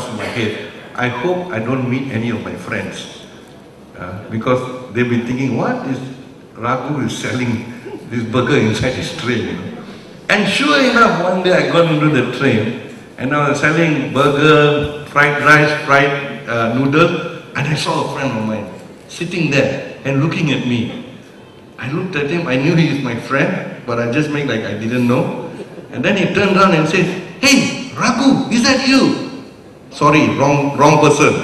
in my head, I hope I don't meet any of my friends. Because they'll be thinking, what is Raghu is selling this burger inside his train? You know? And sure enough, one day I got into the train and I was selling burger, fried rice, fried noodle, and I saw a friend of mine sitting there and looking at me. I looked at him, I knew he is my friend, but I just made like I didn't know. And then he turned around and said, "Hey, Raghu, is that you?" Sorry, wrong person.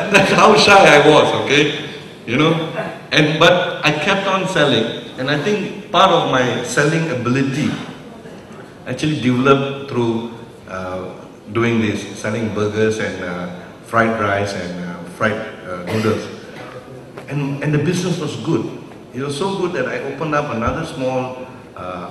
That's how shy I was, okay? You know? But I kept on selling, and I think part of my selling ability actually developed through doing this, selling burgers and fried rice and fried noodles. And the business was good. It was so good that I opened up another small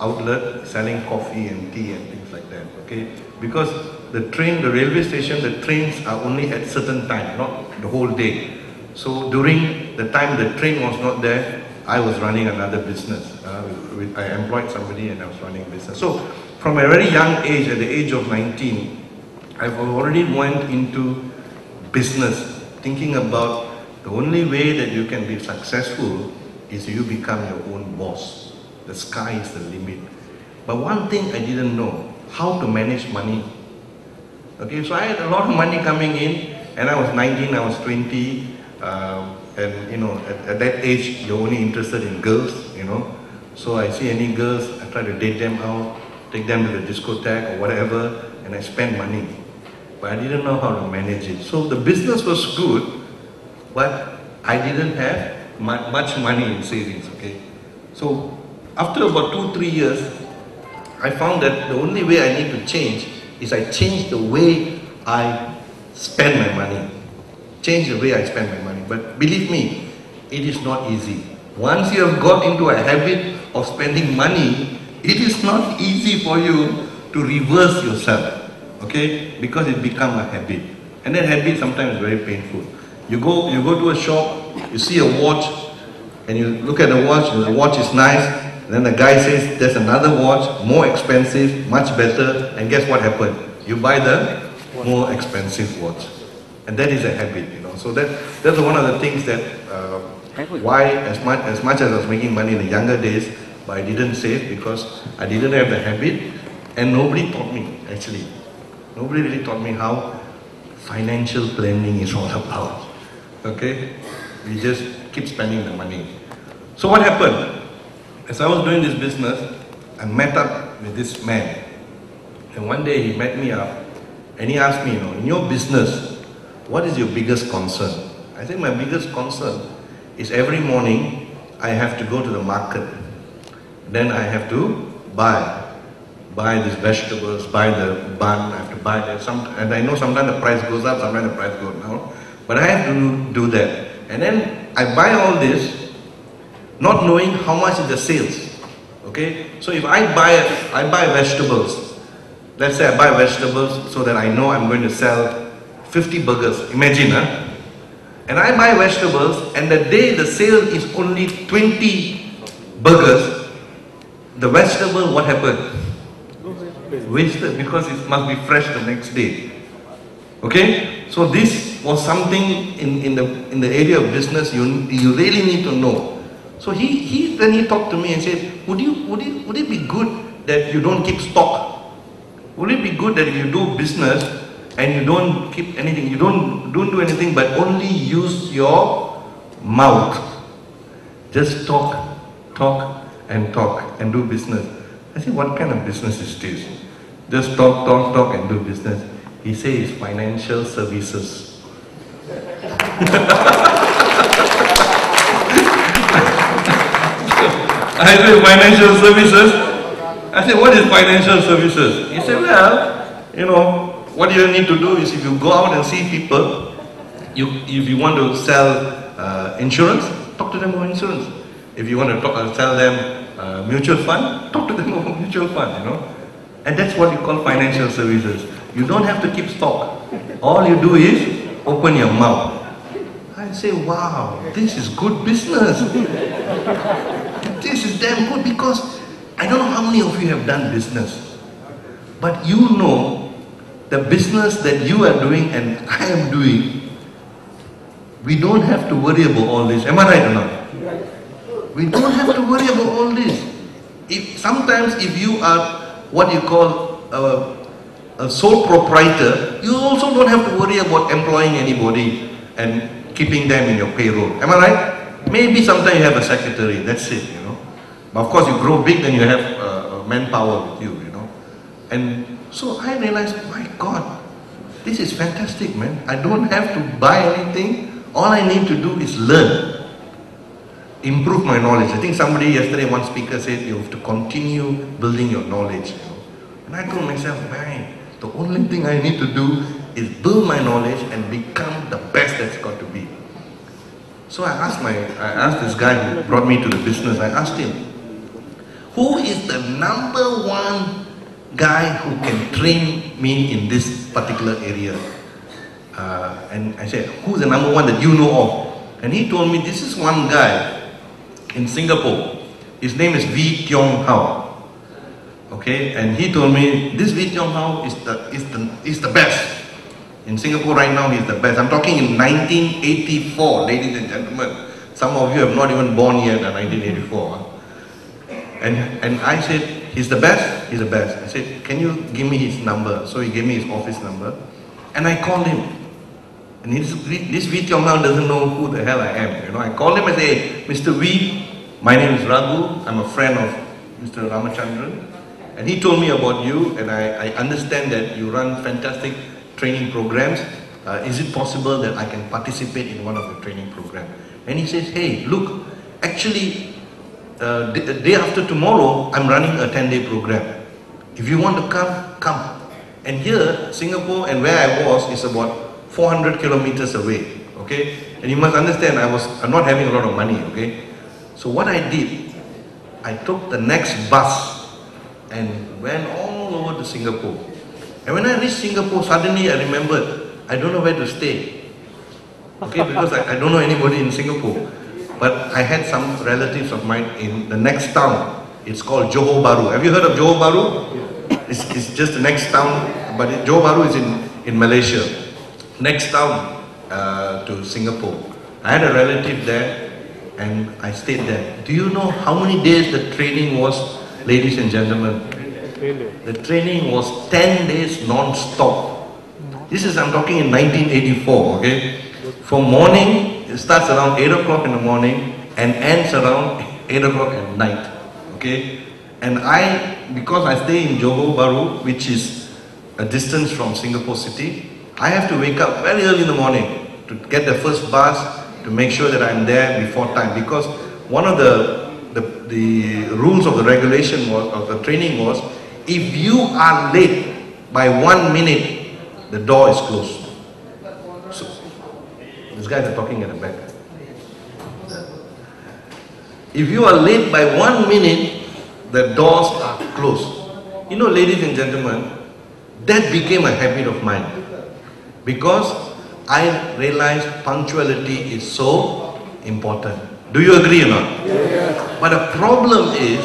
outlet selling coffee and tea and things like that, okay? Because the railway station, the trains are only at certain time, not the whole day. So during the time the train was not there, I was running another business. I employed somebody and I was running a business. So from a very young age, at the age of 19, I've already went into business, thinking about the only way that you can be successful is you become your own boss. The sky is the limit. But one thing I didn't know, how to manage money. Okay, so I had a lot of money coming in, and I was 19, I was 20, and you know, at that age, you're only interested in girls, you know. So I see any girls, I try to date them out, take them to the discotheque or whatever, and I spend money. But I didn't know how to manage it. So the business was good, but I didn't have much money in savings, okay. So after about 2-3 years, I found that the only way I need to change is I change the way I spend my money. Change the way I spend my money. But believe me, it is not easy. Once you have got into a habit of spending money, it is not easy for you to reverse yourself, okay? Because it becomes a habit. And that habit sometimes is very painful. You go to a shop, you see a watch, and you look at the watch, and the watch is nice, and then the guy says, there's another watch, more expensive, much better, and guess what happened? You buy the more expensive watch. And that is a habit, you know. So that's one of the things that, why as much as I was making money in the younger days, but I didn't save because I didn't have the habit, and nobody taught me, actually. Nobody really taught me how financial planning is all about. Okay? We just keep spending the money. So what happened? As I was doing this business, I met up with this man. And one day he met me up and he asked me, you know, in your business, what is your biggest concern? I think my biggest concern is every morning I have to go to the market. Then I have to buy these vegetables, buy the bun, I have to buy that. And I know sometimes the price goes up, sometimes the price goes down. But I have to do that. And then I buy all this, not knowing how much is the sales. Okay? So if I buy vegetables. Let's say I buy vegetables so that I know I'm going to sell 50 burgers. Imagine, huh? And I buy vegetables, and the day the sale is only 20 burgers, the vegetable, what happened? Wasted, because it must be fresh the next day. Okay? So this was something in the area of business you really need to know. So then he talked to me and said, would it be good that you don't keep stock? Would it be good that if you do business and you don't keep anything, you don't do anything but only use your mouth? Just talk and do business. I said, what kind of business is this? Just talk and do business. He says financial services. I said, financial services? I said, what is financial services? He said, well, you know, what you need to do is if you go out and see people, if you want to sell insurance, talk to them about insurance. If you want to sell them mutual fund, talk to them about mutual fund, you know. And that's what you call financial services. You don't have to keep stock. All you do is open your mouth. I say, wow, this is good business. This is damn good, because I don't know how many of you have done business, but you know the business that you are doing and I am doing, we don't have to worry about all this. Am I right or not? We don't have to worry about all this. Sometimes if you are what you call a sole proprietor, you also don't have to worry about employing anybody and keeping them in your payroll. Am I right? Maybe sometimes you have a secretary, that's it, you know. But of course you grow big, then you have manpower with you, you know. And so I realized, my God, this is fantastic, man. I don't have to buy anything. All I need to do is learn, improve my knowledge. I think somebody yesterday, one speaker said, you have to continue building your knowledge. You know? And I told myself, man, the only thing I need to do is build my knowledge and become the best that's got to be. So I asked this guy who brought me to the business, I asked him, who is the #1 guy who can train me in this particular area? And I said, who's the #1 that you know of? And he told me, this is one guy in Singapore. His name is V. Tiong Hao. Okay, and he told me, this V. Tiong Hao is the best. In Singapore right now, he's the best. I'm talking in 1984, ladies and gentlemen. Some of you have not even born yet in 1984. And I said, he's the best? He's the best. I said, can you give me his number? So he gave me his office number. And I called him. And this V. Tiong Hao doesn't know who the hell I am. You know, I called him and said, hey, Mr. V, my name is Raghu. I'm a friend of Mr. Ramachandran. And he told me about you, and I understand that you run fantastic training programs. Is it possible that I can participate in one of the training programs? And he says, hey, look, actually, the day after tomorrow, I'm running a 10-day program. If you want to come, come. And here, Singapore and where I was is about 400 kilometers away, okay? And you must understand, I'm not having a lot of money, okay? So what I did, I took the next bus and went all over to Singapore. And when I reached Singapore, suddenly I remembered, I don't know where to stay. Okay, because I don't know anybody in Singapore. But I had some relatives of mine in the next town. It's called Johor Bahru. Have you heard of Johor Bahru? It's just the next town, but Johor Bahru is in Malaysia. Next town to Singapore. I had a relative there and I stayed there. Do you know how many days the training was, ladies and gentlemen? The training was 10 days non-stop. This is, I'm talking in 1984, okay? From morning, it starts around 8 o'clock in the morning and ends around 8 o'clock at night, okay? And because I stay in Johor Bahru, which is a distance from Singapore City, I have to wake up very early in the morning to get the first bus, to make sure that I'm there before time. Because one of the rules of the regulation of the training was, if you are late by 1 minute, the door is closed. So, these guys are talking at the back. If you are late by 1 minute, the doors are closed. You know, ladies and gentlemen, that became a habit of mine. Because I realized punctuality is so important. Do you agree or not? Yes. But the problem is,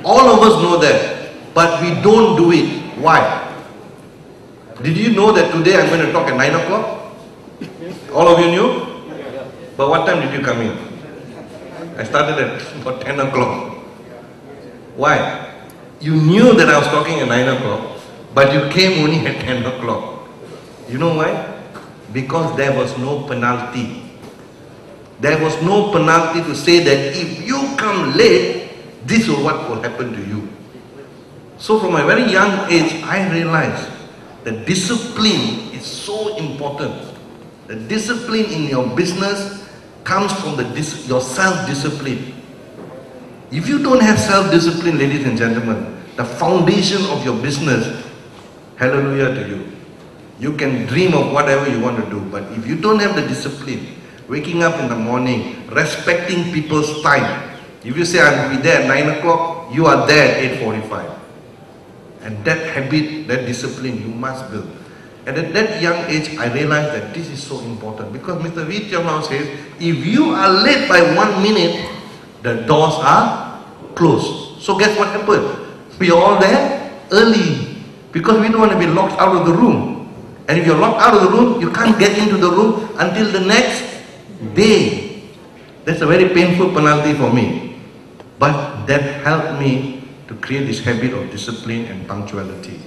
all of us know that, but we don't do it. Why? Did you know that today I'm going to talk at 9 o'clock? All of you knew? But what time did you come in? I started at about 10 o'clock. Why? You knew that I was talking at 9 o'clock, but you came only at 10 o'clock. You know why? Because there was no penalty. There was no penalty to say that if you come late, this is what will happen to you. So from a very young age, I realized that discipline is so important. The discipline in your business comes from your self-discipline. If you don't have self-discipline, ladies and gentlemen, the foundation of your business, hallelujah to you. You can dream of whatever you want to do, but if you don't have the discipline, waking up in the morning, respecting people's time. If you say, I'll be there at 9 o'clock, you are there at 8:45. And that habit, that discipline, you must build. And at that young age, I realized that this is so important. Because Mr. V. Tiong Hao says, if you are late by 1 minute, the doors are closed. So guess what happened? We are all there early. Because we don't want to be locked out of the room. And if you're locked out of the room, you can't get into the room until the next day. That's a very painful penalty for me. But that helped me to create this habit of discipline and punctuality.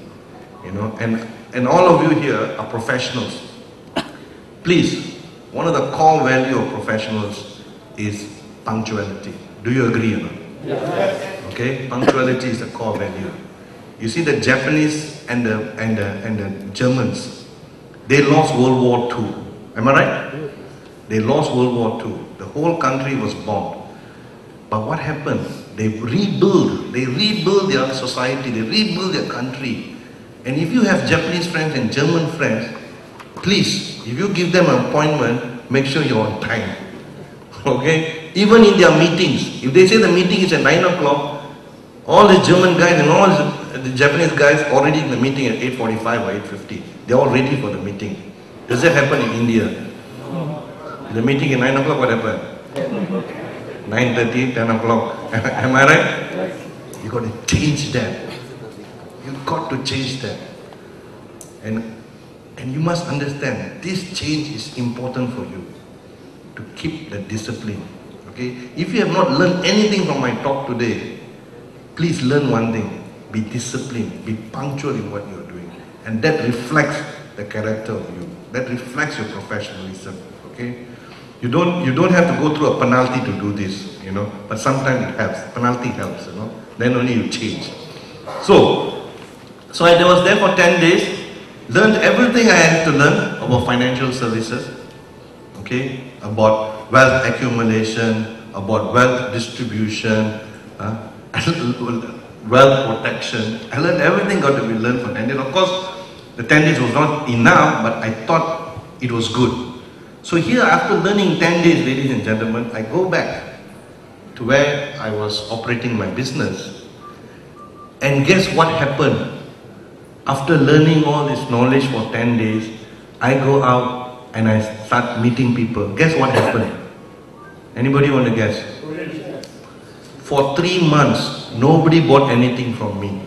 You know, and all of you here are professionals. Please, one of the core value of professionals is punctuality. Do you agree or not? Yes. Okay, punctuality is a core value. You see, the Japanese and the Germans, they lost World War II. Am I right? They lost World War II. The whole country was bombed. But what happened? They rebuilt their society, they rebuilt their country. And if you have Japanese friends and German friends, please, if you give them an appointment, make sure you're on time. Okay? Even in their meetings, if they say the meeting is at 9 o'clock, all the German guys and all the Japanese guys already in the meeting at 8:45 or 8:50. They're all ready for the meeting. Does that happen in India? The meeting at 9 o'clock, what happened? 9:30, 10 o'clock. Am I right? You got to change that. You've got to change that. And you must understand, this change is important for you to keep the discipline. Okay? If you have not learned anything from my talk today, please learn one thing. Be disciplined, be punctual in what you're doing. And that reflects the character of you. That reflects your professionalism. Okay? You don't have to go through a penalty to do this, you know, but sometimes it helps. Penalty helps, you know. Then only you change. So I was there for 10 days, learned everything I had to learn about financial services, okay, about wealth accumulation, about wealth distribution, wealth protection. I learned everything got to be learned for 10 days. Of course, the 10 days was not enough, but I thought it was good. So here, after learning 10 days, ladies and gentlemen, I go back to where I was operating my business. And guess what happened? After learning all this knowledge for 10 days, I go out and I start meeting people. Guess what happened? Anybody want to guess? For 3 months, nobody bought anything from me.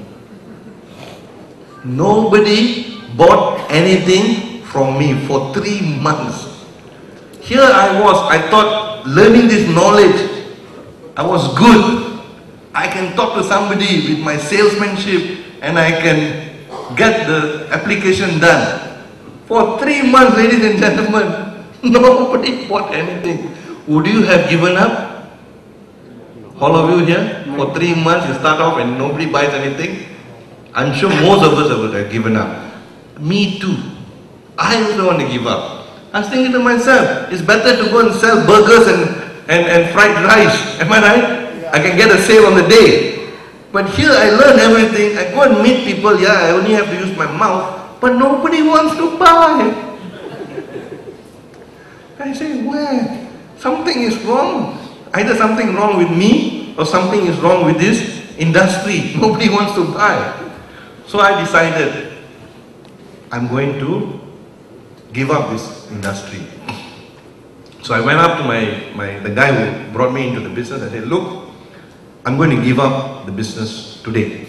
Nobody bought anything from me for 3 months. Here I was, I thought learning this knowledge, I was good. I can talk to somebody with my salesmanship and I can get the application done. For 3 months, ladies and gentlemen, nobody bought anything. Would you have given up? All of you here? For 3 months you start off and nobody buys anything? I'm sure most of us would have given up. Me too. I also want to give up. I was thinking to myself, it's better to go and sell burgers and fried rice. Am I right? I can get a sale on the day. But here I learn everything. I go and meet people. Yeah, I only have to use my mouth. But nobody wants to buy. I say, where? Something is wrong. Either something wrong with me or something is wrong with this industry. Nobody wants to buy. So I decided, I'm going to give up this industry. So I went up to the guy who brought me into the business and said, look, I'm going to give up the business today.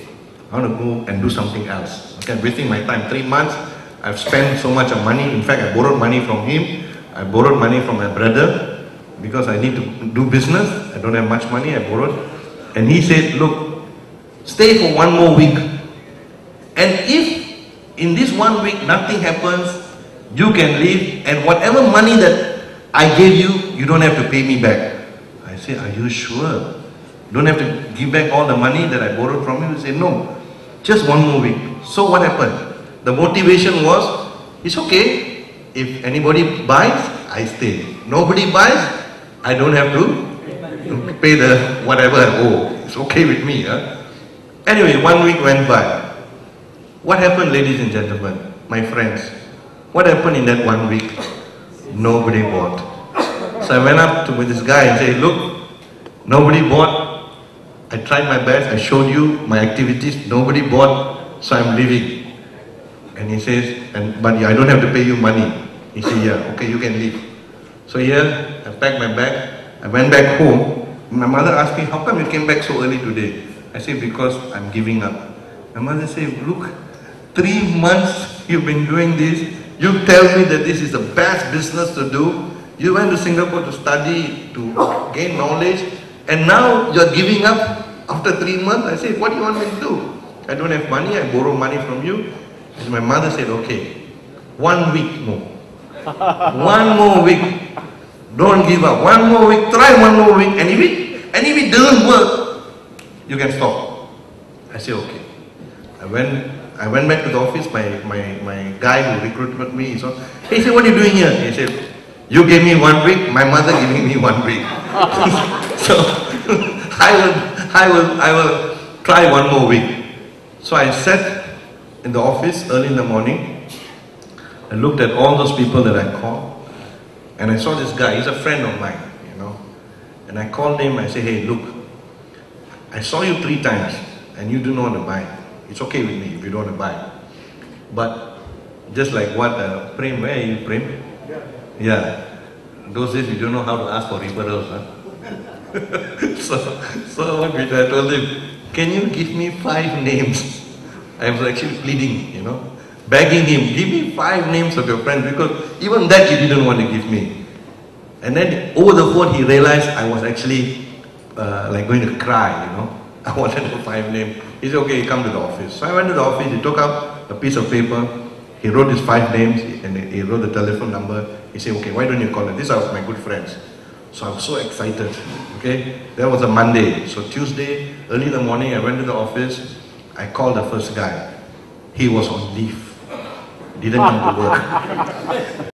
I want to go and do something else. Okay, I'm wasting my time. 3 months, I've spent so much of money. In fact, I borrowed money from him. I borrowed money from my brother because I need to do business. I don't have much money, I borrowed. And he said, look, stay for 1 more week. And if in this 1 week nothing happens, you can leave, and whatever money that I gave you, you don't have to pay me back. I say, are you sure? Don't have to give back all the money that I borrowed from you? He said, no, just 1 more week. So what happened? The motivation was, it's okay. If anybody buys, I stay. Nobody buys, I don't have to pay the whatever I owe. It's okay with me. Huh? Anyway, 1 week went by. What happened, ladies and gentlemen, my friends? What happened in that 1 week? Nobody bought. So I went up to this guy and said, look, nobody bought. I tried my best. I showed you my activities. Nobody bought, so I'm leaving. And he says, but I don't have to pay you money. He said, yeah, okay, you can leave. So here, I packed my bag. I went back home. My mother asked me, how come you came back so early today? I said, because I'm giving up. My mother said, look, 3 months you've been doing this, You tell me that this is the best business to do. You went to Singapore to study, to gain knowledge, and now you're giving up after 3 months. I said, what do you want me to do? I don't have money, I borrow money from you. And my mother said, okay, 1 week more. 1 more week. Don't give up. 1 more week, try 1 more week, and if it doesn't work, you can stop. I said, okay. I went back to the office, my guy who recruited me, he said, what are you doing here? He said, you gave me 1 week, my mother giving me 1 week. So I will try 1 more week. So I sat in the office early in the morning. I looked at all those people that I called, and I saw this guy. He's a friend of mine, you know. And I called him. I said, hey, look, I saw you 3 times, and you don't want to buy. It's okay with me if you don't want to buy. But just like what Prem, where are you, Prem? Yeah. Those days we don't know how to ask for referrals. Huh? so what I told him, can you give me 5 names? I was actually pleading, you know, begging him, give me 5 names of your friends, because even that he didn't want to give me. And then over the phone he realized I was actually like going to cry, you know. I wanted the 5 names. He said, okay, come to the office. So I went to the office, he took out a piece of paper, he wrote his 5 names, and he wrote the telephone number. He said, okay, why don't you call them? These are my good friends. So I was so excited, okay? That was a Monday. So Tuesday, early in the morning, I went to the office. I called the first guy. He was on leave. Didn't come to work.